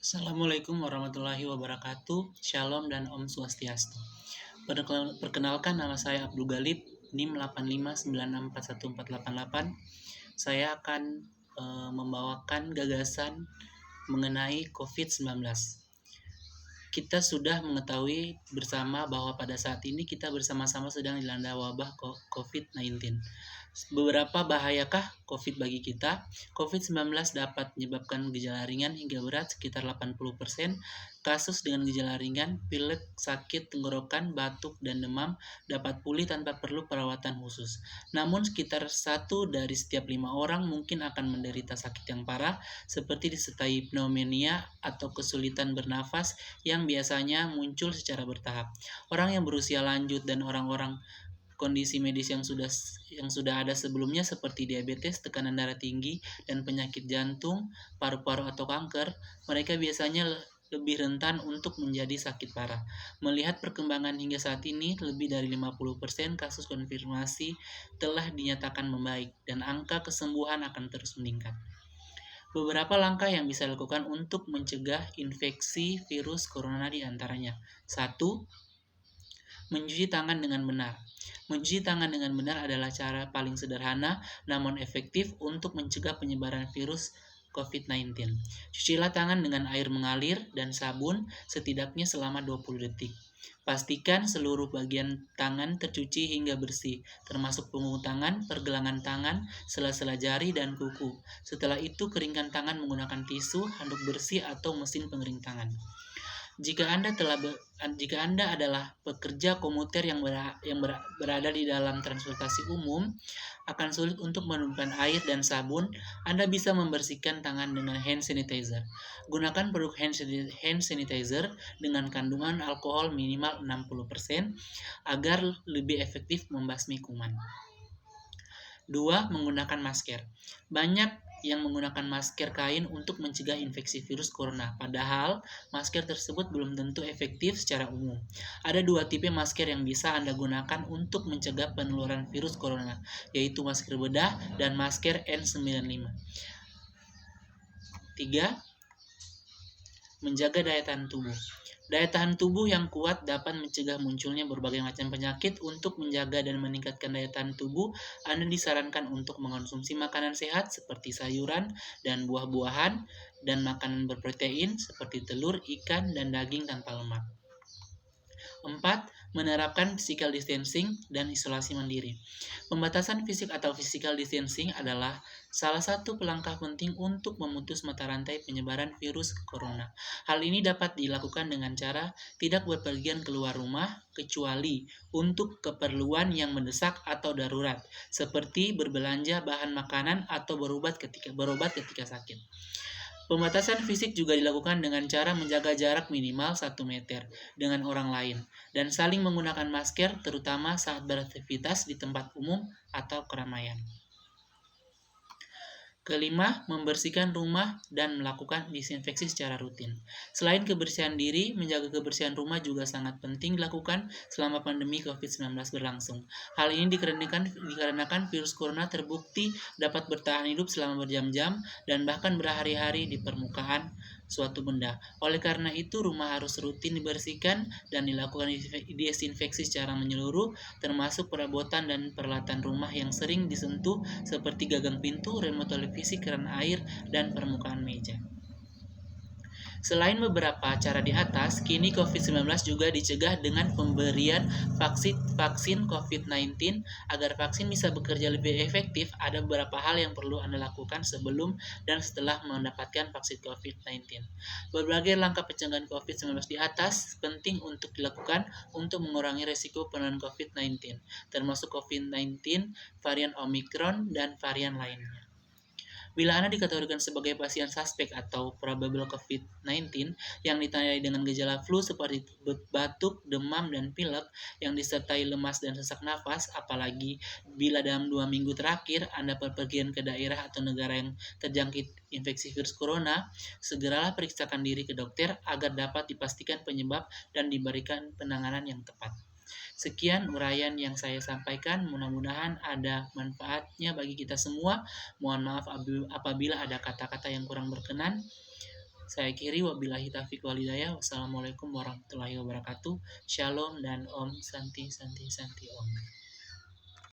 Assalamualaikum warahmatullahi wabarakatuh. Shalom dan Om Swastiastu. Perkenalkan, nama saya Abdul Galib, NIM 8596414888. Saya akan membawakan gagasan mengenai COVID-19. Kita sudah mengetahui bersama bahwa pada saat ini kita bersama-sama sedang dilanda wabah COVID-19. Beberapa bahayakah COVID bagi kita? COVID-19 dapat menyebabkan gejala ringan hingga berat sekitar 80%. Kasus dengan gejala ringan, pilek, sakit tenggorokan, batuk, dan demam dapat pulih tanpa perlu perawatan khusus. Namun sekitar 1 dari setiap 5 orang mungkin akan menderita sakit yang parah seperti disertai pneumonia atau kesulitan bernafas yang biasanya muncul secara bertahap. Orang yang berusia lanjut dan orang-orang kondisi medis yang sudah ada sebelumnya seperti diabetes, tekanan darah tinggi, dan penyakit jantung, paru-paru atau kanker, mereka biasanya lebih rentan untuk menjadi sakit parah. Melihat perkembangan hingga saat ini, lebih dari 50% kasus konfirmasi telah dinyatakan membaik dan angka kesembuhan akan terus meningkat. Beberapa langkah yang bisa dilakukan untuk mencegah infeksi virus corona diantaranya. 1. Mencuci tangan dengan benar. Mencuci tangan dengan benar adalah cara paling sederhana namun efektif untuk mencegah penyebaran virus COVID-19. Cucilah tangan dengan air mengalir dan sabun setidaknya selama 20 detik. Pastikan seluruh bagian tangan tercuci hingga bersih, termasuk punggung tangan, pergelangan tangan, sela-sela jari, dan kuku. Setelah itu, keringkan tangan menggunakan tisu, handuk bersih, atau mesin pengering tangan. Jika Anda adalah pekerja komuter yang berada di dalam transportasi umum, akan sulit untuk menemukan air dan sabun. Anda bisa membersihkan tangan dengan hand sanitizer. Gunakan produk hand sanitizer dengan kandungan alkohol minimal 60% agar lebih efektif membasmi kuman. 2. Menggunakan masker. Banyak yang menggunakan masker kain untuk mencegah infeksi virus corona. Padahal, masker tersebut belum tentu efektif secara umum. Ada 2 tipe masker yang bisa Anda gunakan untuk mencegah penularan virus corona, yaitu masker bedah dan masker N95. 3. Menjaga daya tahan tubuh. Daya tahan tubuh yang kuat dapat mencegah munculnya berbagai macam penyakit. Untuk menjaga dan meningkatkan daya tahan tubuh, Anda disarankan untuk mengonsumsi makanan sehat seperti sayuran dan buah-buahan, dan makanan berprotein seperti telur, ikan, dan daging tanpa lemak. 4. Menerapkan physical distancing dan isolasi mandiri. Pembatasan fisik atau physical distancing adalah salah satu langkah penting untuk memutus mata rantai penyebaran virus corona. Hal ini dapat dilakukan dengan cara tidak berpergian keluar rumah kecuali untuk keperluan yang mendesak atau darurat, seperti berbelanja bahan makanan atau berobat ketika sakit. Pembatasan fisik juga dilakukan dengan cara menjaga jarak minimal 1 meter dengan orang lain dan saling menggunakan masker, terutama saat beraktivitas di tempat umum atau keramaian. Kelima, membersihkan rumah dan melakukan disinfeksi secara rutin. Selain kebersihan diri, menjaga kebersihan rumah juga sangat penting dilakukan selama pandemi COVID-19 berlangsung. Hal ini dikarenakan virus corona terbukti dapat bertahan hidup selama berjam-jam dan bahkan berhari-hari di permukaan suatu benda. Oleh karena itu, rumah harus rutin dibersihkan dan dilakukan disinfeksi secara menyeluruh, termasuk perabotan dan peralatan rumah yang sering disentuh seperti gagang pintu, remote televisi, keran air, dan permukaan meja. Selain beberapa cara di atas, kini COVID-19 juga dicegah dengan pemberian vaksin COVID-19. Agar vaksin bisa bekerja lebih efektif, ada beberapa hal yang perlu Anda lakukan sebelum dan setelah mendapatkan vaksin COVID-19. Berbagai langkah pencegahan COVID-19 di atas penting untuk dilakukan untuk mengurangi risiko penularan COVID-19, termasuk COVID-19, varian Omicron, dan varian lainnya. Bila Anda dikategorikan sebagai pasien suspek atau probable COVID-19 yang ditandai dengan gejala flu seperti batuk, demam, dan pilek yang disertai lemas dan sesak nafas, apalagi bila dalam 2 minggu terakhir Anda berpergian ke daerah atau negara yang terjangkit infeksi virus corona, segeralah periksakan diri ke dokter agar dapat dipastikan penyebab dan diberikan penanganan yang tepat. Sekian uraian yang saya sampaikan, mudah-mudahan ada manfaatnya bagi kita semua. Mohon maaf apabila ada kata-kata yang kurang berkenan. Saya akhiri, wabillahi taufiq walhidayah. Wassalamualaikum warahmatullahi wabarakatuh. Shalom dan Om Santi Santi Santi Om.